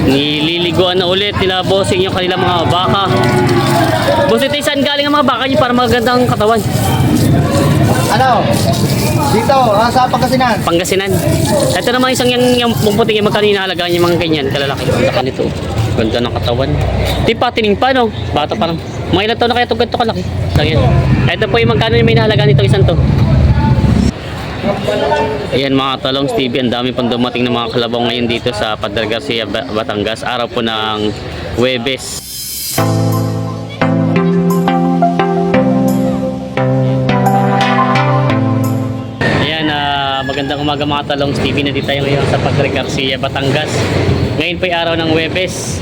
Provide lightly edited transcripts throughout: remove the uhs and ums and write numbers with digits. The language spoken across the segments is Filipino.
Nililiguan na ulit nila bossing yung kanilang mga baka. Boss, ito saan galing ang mga baka nyo para magandang katawan? Ano? Dito, sa Pangasinan. Pangasinan. Ito naman isang yung puting yung magkano inahalagaan yung mga ganyan kalalaki. Ang laki nito. Ganda ng katawan. Di patining pa, no? Bata pa lang. Mga ilang taon na kaya ito ganito kalaki. Lang yan. Ito po yung magkano yung may inahalagaan nitong isang to. Ayan mga talong Stevie, ang dami pang dumating ng mga kalabaw ngayon dito sa Padre Garcia, Batangas. Araw po ng Huwebes. Magandang umaga mga talong Stevie, nandito tayo ngayon sa Padre Garcia, Batangas. Ngayon po ay araw ng Huwebes.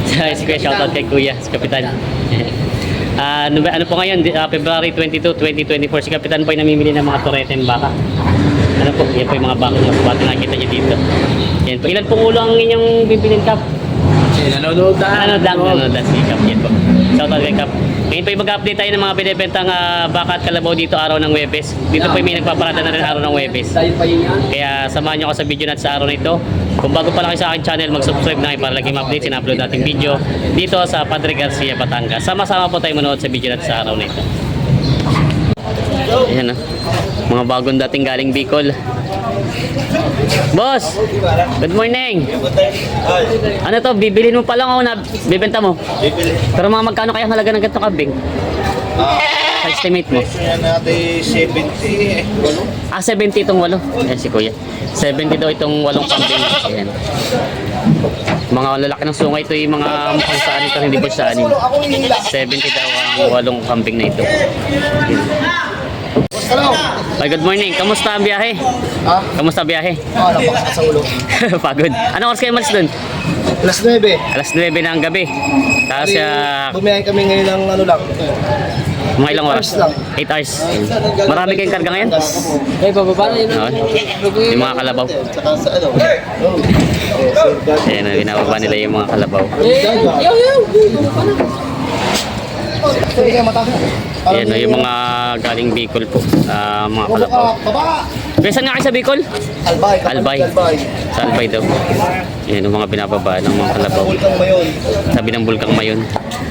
Si Kuya, shoutout kay Kuya, si Kapitan. Ano po ngayon, February 22, 2024. Si Kapitan po ay namimili ng mga turete ng baka. Ano po, yan po yung mga baka ng bata nakita nyo dito. Yan po, ilan pong ulo ang inyong bibilin, Kap? Nanonood na si Kap, yan po. Shoutout kay Kap. Ngayon po yung mag-update tayo ng mga binibentang baka at kalabaw dito araw ng Huwebes. Dito po yung may nagpaparada na rin araw ng Huwebes. Kaya samahan nyo ako sa video natin sa araw na ito. Kung bago pa lang kayo sa aking channel, mag-subscribe na kayo para lagi ma-update sina-upload nating video dito sa Padre Garcia, Batangas. Sama-sama po tayo manood sa video natin sa araw na ito. Ayan, mga bagong dating galing Bicol. Boss, good morning. Ano to, bibilin mo pa lang o na bibenta mo? Bibili. Pero mga magkano kaya halaga ng ganitong kambing? Estimate mo? Yan natin 70. 70 itong 8. Ayan si Kuya. 70 daw itong 8 kambing. Ayan. Mga lalaki ng sungay ito yung mga mukhang saan ito, hindi po saanin. 70 daw ang 8 kambing na ito. Hello. Ay, good morning. Kamusta ang biyahe? Ha? Kamusta ang biyahe? Napakas sa ulo. Pagod. Anong oras kayo malis dun? Alas 9. Alas 9 na ang gabi. Tapos Bumiyahin kami ngayon ng ano lang. mga ilang oras? 8 hours lang. 8 hours. Marami kayong karga ngayon? Eh, bababa na yun. Yung mga kalabaw. Saka sa ano? Ayan, binababa nila yung mga kalabaw. Sige kayo mataas na. Ayan, yung mga galing Bicol po. Mga kalabaw. Baba! Kaya saan nga kayo sa Bicol? Albay. Albay. Sa Albay daw. Ayan, yung mga binababa ng mga kalabaw. Bulkang Mayon. Sabi ng Bulkang Mayon.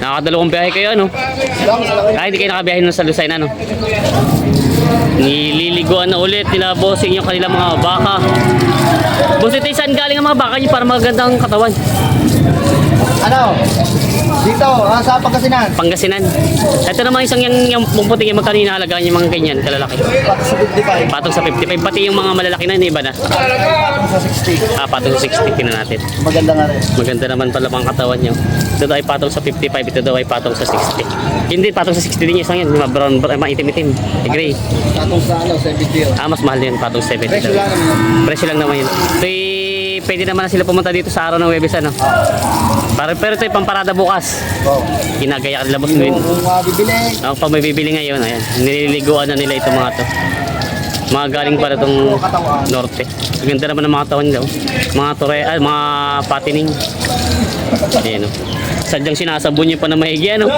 Nakakadalawang biyahe kayo, ano? Hindi kayo nakabiyahe nun sa Lucena, no? Nililiguan na ulit nila bossing yung kanilang mga baka. Boss, ito saan galing ang mga baka nyo para magandang katawan? Ano? Dito, sa Pangasinan. Pangasinan. Ito naman isang yung puting yung magkano inahalagaan yung mga ganyan kalalaki. Pati sa 55. Patong sa 55, pati yung mga malalaki na, iba na. Pati sa 60. Patong sa 60, tingnan natin. Maganda nga rin. Maganda naman pala mga katawan nyo. Ito daw ay patong sa 55, ito daw ay patong sa 60. Hindi, patong sa 60 din yung isang yan. Brown, maitim-itim. Gray. Tatong sa ano, 70. Mas mahal yun, patong 70. Presyo lang naman. Presyo lang naman yun. Ito pwede naman na sila pumunta dito sa araw ng Huwebes, ano? Pero ito ay pamparada bukas. Oh. Ginagaya ka nila boss Gwen. Kung bibili. Ang pag may bibili ngayon, ayan. Nililiguan na nila itong mga to. Mga galing para itong norte. Ganda naman ng mga katawan nila. Mga mga patining. Ayan, oh. Sadyang sinasabon nyo pa na maigi, ano?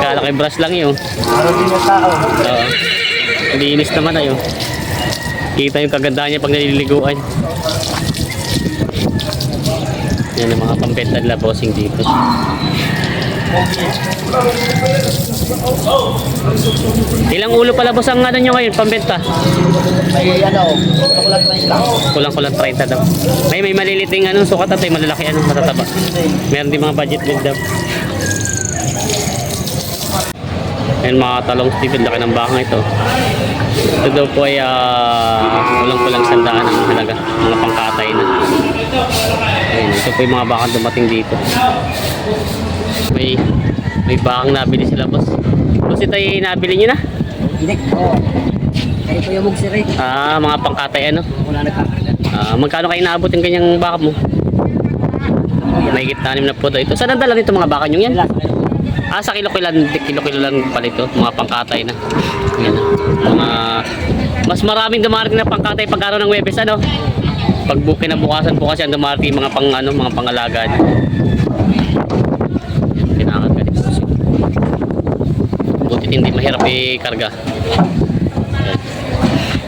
Kala kay brush lang yun. Araw din yung tao. Oo. Linis naman ayo. Kita yung kagandahan niya pag naliliguan. Yan ang mga pambenta nila bossing dito. Ilang ulo pala boss ang ano nyo ngayon pambenta? May ano, kakulat na lang. Kulang-kulang 30 daw. May maliliting ano, sukat at may malalaki ano, matataba. Meron din mga budget build daw. Ayan mga talong Steve, laki ng baka ito. Ito daw po ay kulang-kulang sandaan ang halaga. Mga pangkatay na. Ayan, ito po yung mga bakang dumating dito. May bakang nabili sila boss. Boss, ito ay nabili nyo na? Hindi. Oo. Kaya ko yung mugsiray. Mga pangkatay ano? Wala nagkakagat. Magkano kayo naabot yung kanyang baka mo? May gitnanim na po daw ito. Saan ang dala nito mga baka nyo yan? Sa kilo-kilo lang pala ito. Mga pangkatay na. Yan. Mas maraming dumarating na pangkatay pag araw ng Huwebes, ano? Pag kinabukasan po kasi ang dumarating mga mga pangalaga. Pinakagat dito. Butit hindi mahirap i-karga.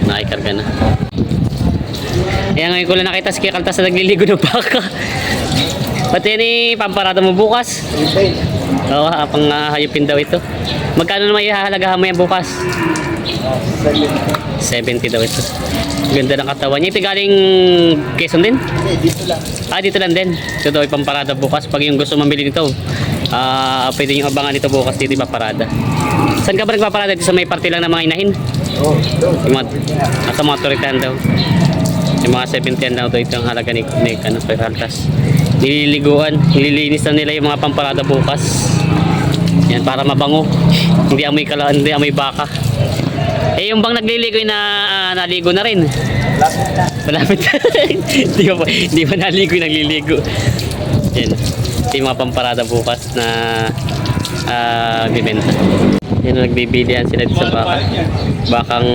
Naikarga na. Kaya ngayon ko lang nakita si Kuya Kaltas na nagliligo ng baka. Pati yan eh, pamparada mo bukas. Oo, pang hayupin daw ito. Magkano naman ihahalagahan mo yan bukas? 70 daw ito. Ganda ng katawan niya. Ito galing Quezon din? Dito lang. Dito lang din. Ito daw ipamparada bukas. Pag yung gusto mamili nito, pwede yung abangan ito bukas dito ipaparada. Saan ka ba nagpaparada? Dito sa may parte lang ng mga inahin? Oo. Yung mga, sa mga turitan daw. Yung mga 70 daw ito ang halaga ni Kuya Kaltas. Nililiguan, nililinis na nila yung mga pamparada bukas. Yan, para mabango. Hindi amoy hindi amoy baka. Eh yung bang nagliligo na naligo na rin. Malapit na. Hindi pa naligo yung nagliligo. Yan. Ito yung mga pamparada bukas na bibenta. Yan, nagbibilihan sila dito sa baka. Bakang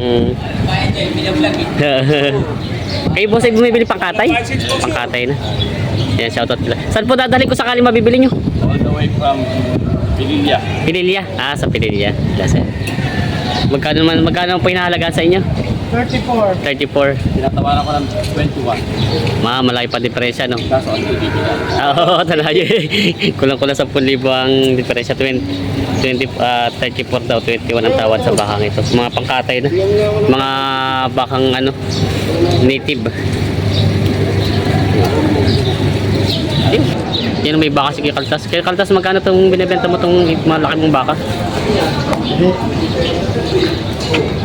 kayo boss ay bumibili pangkatay? Pangkatay na. Yan, shoutout nila. Saan po dadalhin ko sakali mabibili nyo? All the way from Pililla. Pililya? Sa Pililya. Kasi magkano po hinahalagaan sa inyo? 34. 34. Tinatawaran ko ng 21. Malaki pa diferensya, no? Kaso ang bibigyan. Oo, talaga. Kulang-kulang 10,000 ang diferensya. 34 daw, 21 ang tawad sa bakang ito. Mga pangkatay na. Mga bakang native. Yan may baka si Kuya Kaltas. Kuya Kaltas, magkano itong binibenta mo itong malaki mong baka?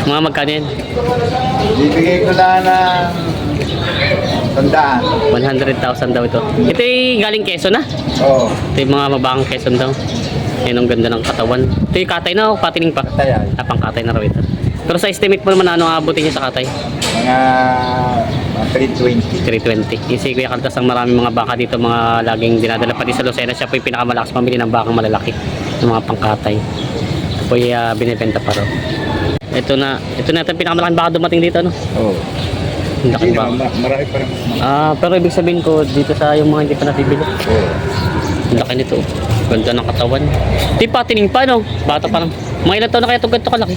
Mga magkano yan? Bibigay ko lang ng 100,000 daw ito. Ito ay galing Quezon na? Oo. Ito yung mga mabakang Quezon daw. Yan ang ganda ng katawan. Ito yung katay na o patining pa? Katayan. Pang katay na raw ito. Pero sa estimate mo naman ano aabutin niya sa katay? Mga 320. 320. Yung si Kuya Kaltas ang maraming mga baka dito, mga laging dinadala pati sa Lucena. Siya po yung pinakamalakas pamili ng bakang malalaki. Ng mga pangkatay. Ito po yung binibenta pa raw. Ito na yung pinakamalaking baka dumating dito, no? Oo. Ang laking baka. Marami pa rin. Pero ibig sabihin ko, dito sa yung mga hindi pa nabibili. Oo. Ang laki nito. Ganda ng katawan. Ito yung patining pa, no? Bata pa lang. Mga ilang taon na kaya ito ganito kalaki?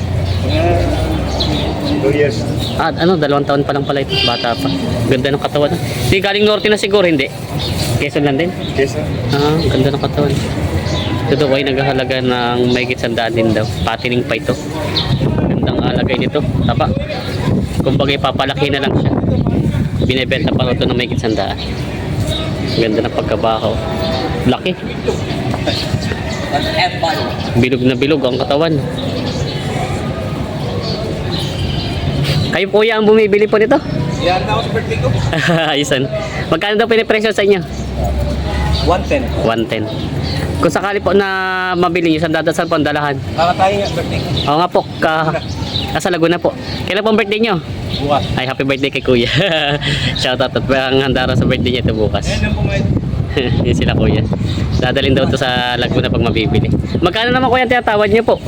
2 years. 2 taon pa lang pala ito. Bata pa. Ganda ng katawan. Hindi galing norte na siguro, hindi. Quezon lang din. Kesa? Ganda ng katawan. Ito daw ay naghahalaga ng mahigit 100 din daw. Patining pa ito. Gandang alagay nito. Tapa. Kumbaga papalaki na lang siya. Binibenta pa ito ng mahigit 100. Ganda ng pagkabakaw. Laki. Bilog na bilog ang katawan. Kayo po ang bumibili po nito? Yan na ako sa birthday ko. Ayusan. Magkano daw pinipresyo sa inyo? 110. 110. Kung sakali po na mabili nyo, saan dadasan po ang dalahan? Kakatayin nga birthday ko. Oo nga po, sa Laguna po. Kailan po ang birthday nyo? Bukas. Ay, happy birthday kay Kuya. Shoutout at ang handa raw sa birthday niya ito bukas. Yan ang pumayad. Yun sila Kuya. Dadalhin daw ito sa Laguna pag mabibili. Magkano naman Kuya ang tinatawad nyo po?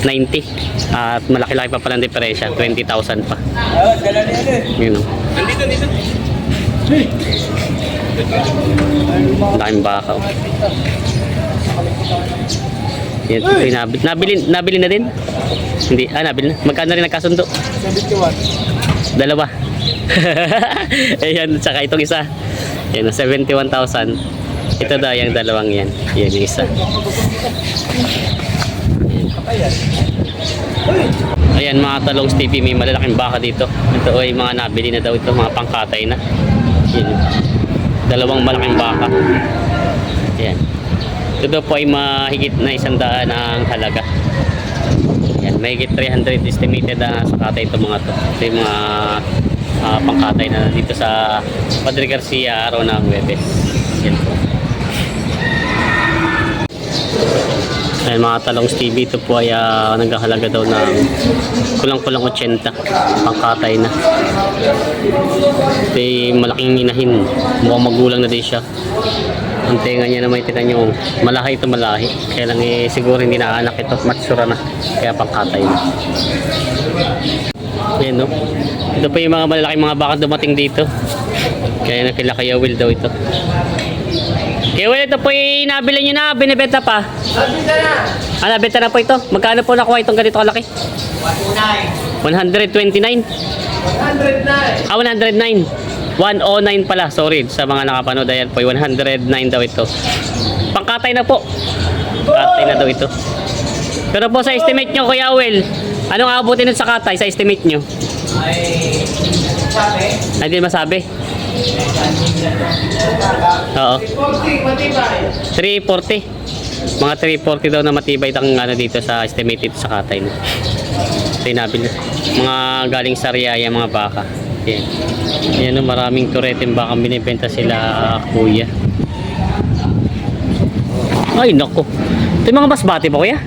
90. At malaki-laki pa pala ang diferensya. 20,000 pa. Dala niya Yun o. Nandito. Laking baka. Yan, nabili na din? Hindi, nabili na. Magkano rin nagkasundo? 71. Dalawa. Ayan, tsaka itong isa. Yan, 71,000. Ito daw, yung dalawang yan. Yan, yung isa. Ayan, mga Talongs TV, may malalaking baka dito. Ito ay mga nabili na daw ito, mga pangkatay na. Yan. Dalawang malaking baka. Ayan. Ito daw po ay mahigit na 100 ang halaga. Yan, mahigit 300 estimated sa katay ito mga to. Ito yung mga pangkatay na dito sa Padre Garcia, araw ng Huwebes. Yan po. Ayan, mga Talongs TV, ito po ay naghahalaga daw ng kulang-kulang 80 pangkatay na. Ito ay malaking inahin, mukhang magulang na din siya. Ang tenga niya naman, tinan nyo, malahi ito malahi, kaya lang siguro hindi na anak ito, matsura na, kaya pangkatay na. Ayan, no? Ito pa yung mga malalaking mga baka dumating dito, kaya nakila kaya will daw ito. Okay, well, ito po yung nabili nyo na, binibenta pa. Nabenta na po ito. Magkano po nakuha itong ganito kalaki? 129. 109. 109 pala, sorry sa mga nakapanood. Ayan po, 109 daw ito. Pangkatay na po. Katay na daw ito. Pero po sa estimate nyo, Kuya Will, anong aabutin nun sa katay sa estimate nyo? Ay, hindi masabi. Oo. 340. Mga 340 daw na matibay ang ano dito sa estimate dito sa katay. Ito yung nabili. Mga galing sa Riyaya, mga baka. Yan. Yan o, maraming tureteng baka binibenta sila, kuya. Ay, naku. Ito yung mga basbate ba, kuya?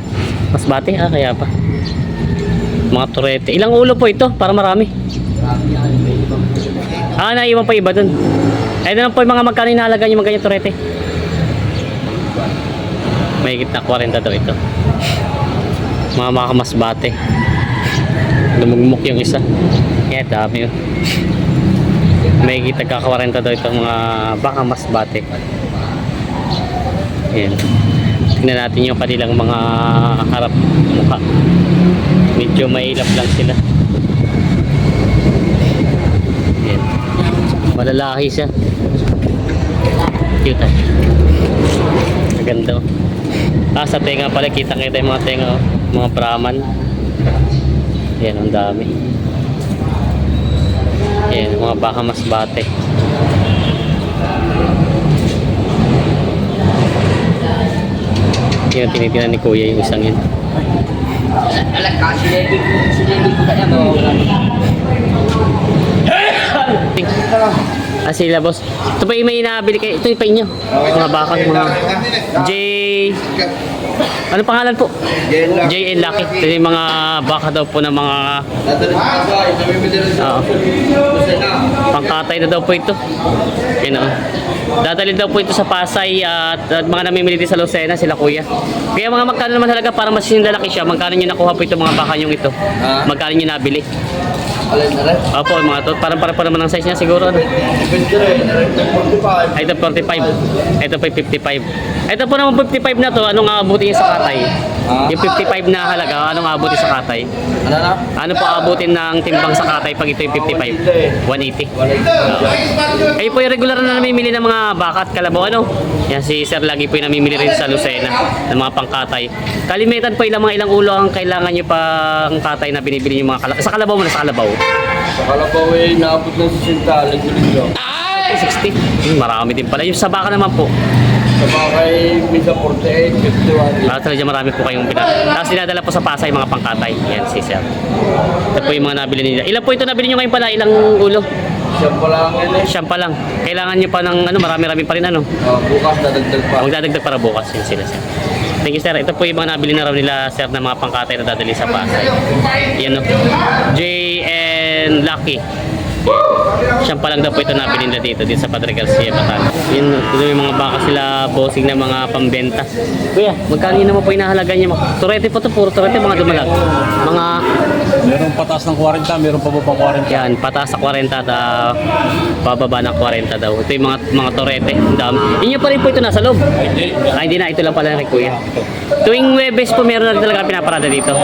Basbate? Ah, kaya pa. Mga turete. Ilang ulo po ito? Para marami. Ah, naiwan pa iba dun. Ito lang po yung mga magkano inahalaga yung mga ganyan turete. May gitna 40 daw ito. Mga makamasbate. Lumugmok yung isa. Kaya dami yun. May gitna ka 40 daw ito mga baka masbate. Ayan. Tingnan natin yung kanilang mga harap mukha. Medyo mailap lang sila. Ayan. Malalaki siya. Cute ah. Maganda oh. Ah, sa tenga pala, kita-kita yung mga tenga oh. Mga Brahman. Ayan, ang dami. Ayan, mga baka masbate. Yan, tinitingnan ni Kuya yung isang yun. Alam ka, sinili ko kaya mo. Ah, sila boss. Ito pa yung may inabili kayo. Ito yung pa inyo. Mga baka, mga J... Ano pangalan po? JN Lucky. Ito yung mga baka daw po ng mga... Oo. Pangkatay na daw po ito. Yan o. Dadalhin daw po ito sa Pasay at mga namimili din sa Lucena, sila kuya. Kaya mga magkano naman talaga para mas lalaki siya, magkano nyo nakuha po ito mga baka yung ito? Magkano nyo nabili? Opo, mga to. Parang para naman ang size niya siguro. Ano? Ito 45. Ito po 55. Ito po naman 55 na to, anong aabutin niya sa katay? Yung 55 na halaga, anong aabutin sa katay? Ano po aabutin ng timbang sa katay pag ito yung 55? 180. Ay po yung regular na namimili ng mga baka at kalabaw, ano? Yan si Sir lagi po yung namimili rin sa Lucena ng mga pangkatay. Kalimitan po ilang ulo ang kailangan nyo pang katay na binibili yung mga kalabaw. Sa kalabaw mo na sa kalabaw? Sa Kalabaw ay naabot ng 60 linggo-linggo. Ay, 60. Marami din pala. Yung sa baka naman po. Sa Bakay, minsan 48, 51. Talaga marami po kayong pinag. Tapos dinadala po sa Pasay mga pangkatay. Yan si Sir. Ito po yung mga nabili nila. Ilan po ito nabili nyo ngayon pala? Ilang ulo? Siyam pa lang yun eh. Siyam pa lang. Kailangan nyo pa ng ano, marami-rami pa rin ano. Bukas dadagdag pa. Magdadagdag para bukas yun sila Sir. Thank you Sir. Ito po yung mga nabili na raw nila Sir na mga pangkatay na dadali sa Pasay. Yan o. JN Lucky. Siyam pa lang daw po ito nabili nila dito sa Padre Garcia, Batangas. Yun, ito yung mga baka sila bossing na mga pambenta. Kuya, magkano yun naman po inahalaga niya? Turete po ito, puro turete, mga dumalag. Mga... Merong pataas ng 40, meron pa baba 40. Yan, pataas sa 40 at bababa ng 40 daw. Ito yung mga turete. Ang dami. Inyo pa rin po ito nasa loob. Ay, hindi na. Ito lang pala kay Kuya. Tuwing Webes po meron na talaga pinaparada dito.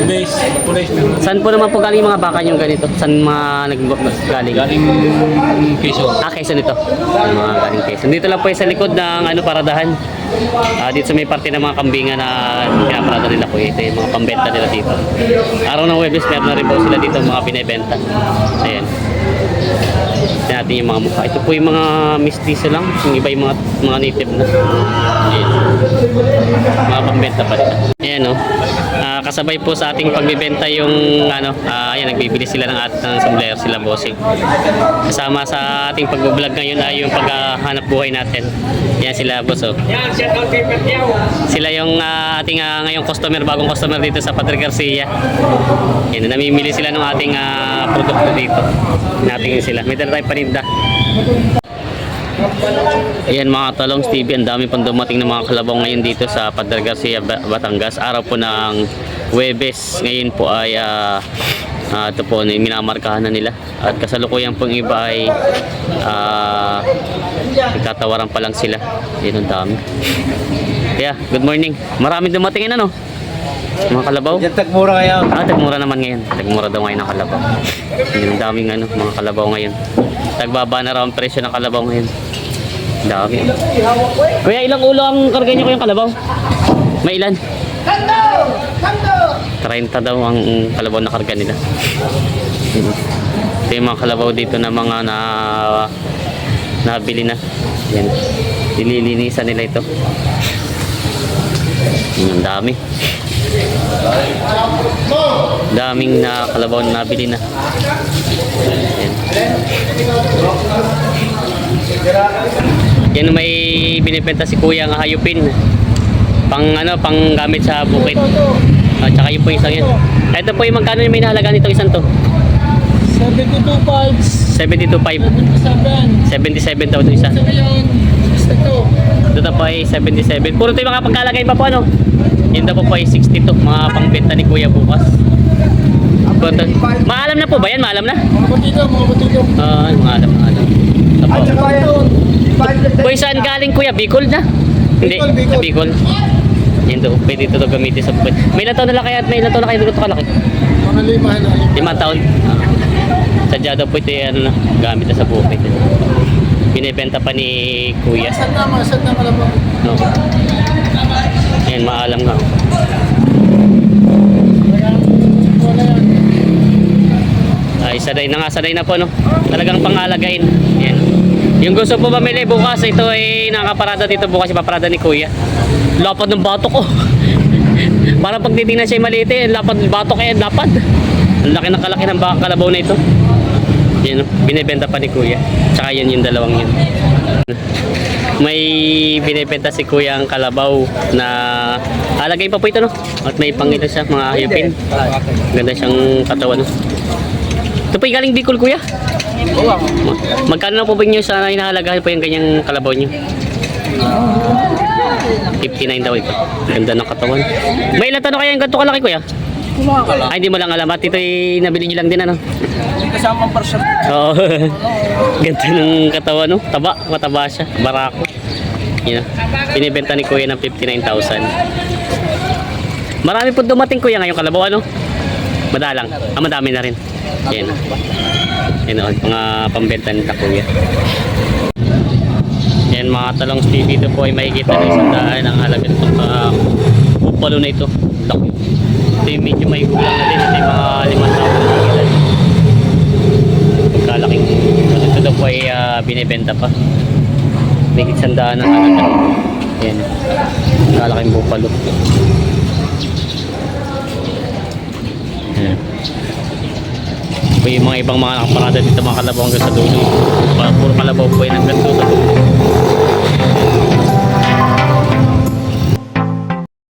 Pulis, meron. Saan po naman po galing mga baka yung ganito? Saan mga galing? Galing Quezon. Ah, Quezon ito. Yung mga galing Quezon. Dito lang po yung sa likod ng ano, paradahan. Dito sa may parte ng mga kambingan na pinaparada nila po. Ito yung mga pambenta nila dito. Araw ng Webes, meron na rin po sila dito mga binibenta. Ayan. Tignan natin yung mga mukha. Ito po yung mga mistiso lang. Yung iba yung mga native na. Ayan. Mga pambenta pa rin. Ayan o. Kasabay po sa ating pagbibenta yung ano, ayan, nagbibili sila ng sombrero sila bossing. Kasama sa ating pag-vlog ngayon ay yung paghahanap buhay natin. Yan sila boss oh. Sila yung ating ngayong customer, bagong customer dito sa Padre Garcia. Yan, namimili sila ng ating produkto dito. Natin sila. May dala tayong paninda. Ayan mga talong TV, ang dami pang dumating ng mga kalabaw ngayon dito sa Padre Garcia, Batangas. Araw po ng Huwebes. Ngayon po ay ito po, minamarkahan na nila. At kasalukuyan pong iba ay Nagtatawaran pa lang sila. Yun ang dami. Kaya, good morning. Maraming dumating yun, ano? Mga kalabaw. Yan tagmura kaya. Tagmura naman ngayon. Tagmura daw ngayon ang kalabaw. Yung daming mga kalabaw ngayon. Tagbaba na raw ang presyo ng kalabaw ngayon. Dami. Kuya, ilang ulo ang karga niyo kayong kalabaw? May ilan? 30 daw ang kalabaw na karga nila. Ito yung mga kalabaw dito na mga nabili na. Yan. Nililinisan nila ito. Ang dami. Daming na kalabaw na nabili na. Yan. Yan may binibenta si Kuya ang hayupin. Pang gamit sa bukid. At saka yun po isang yan. Ito po yung magkano yung may nahalaga nitong isang to? 72.5. 77 daw ito isa. Ito po ay 77. Puro ito yung mga pagkalagay pa po ano. Yun daw po ay 62. Mga pangbenta ni Kuya bukas. Maalam na po ba yan? Maalam na? Maalam. Boy, saan galing Kuya? Bicol na? Hindi, Bicol. Yan daw, pwede ito gamitin sa bukid. May ilang taon na lang kaya at may ilang taon na kayo dito kalaki? Mga 5 taon. Sadya daw po ito yan, gamit na sa bukid. Binibenta pa ni Kuya. Saan na kalabaw? No. Yan, maalam nga. Ay, sanay na po, no? Talagang pangalagain. Yan. Yung gusto po mamili bukas, ito ay nakaparada dito bukas, ipaparada ni Kuya. Lapad ng batok ko. Para pag titingnan siya maliit lapad ng batok lapad. Ang laki ng kalaki ng kalabaw na ito. Yan, binibenta pa ni Kuya. Tsaka yan yung dalawang yun. May binibenta si Kuya ang kalabaw na alagay pa po ito, no? At may pangito siya, mga hayupin. Ganda siyang katawan, no? Ito po yung galing Bicol, Kuya. Magkano na po ba nyo sa inahalagahan po yung ganyang kalabaw nyo? 59 daw ito. Ganda ng katawan. May ilan tanong kaya yung ganito kalaki, Kuya? Ay, hindi mo lang alam. At ito'y nabili nyo lang din, ano? Kasama ang person. Oo. Ganda ng katawan, no? Mataba siya. Barako. Yun, binibenta ni Kuya ng 59,000. Marami po dumating, Kuya, ngayong kalabaw, ano? Madalang. Madami na rin. Yan. Yan, mga pambenta ni Kuya. Yan, mga talong speed dito po ay makikita na 100 ang halaga itong upalo na ito. Laki. Ito yung medyo may gulang na din. Ito yung mga 5 taon na ilan. Pagkalaking ito daw po ay binibenta pa. May 100 ang halaga. Yan. Pagkalaking bupalo. Yan. Yung mga ibang mga nakaparada dito, mga kalabaw hanggang sa dulo. Puro kalabaw po ay hanggang dulo.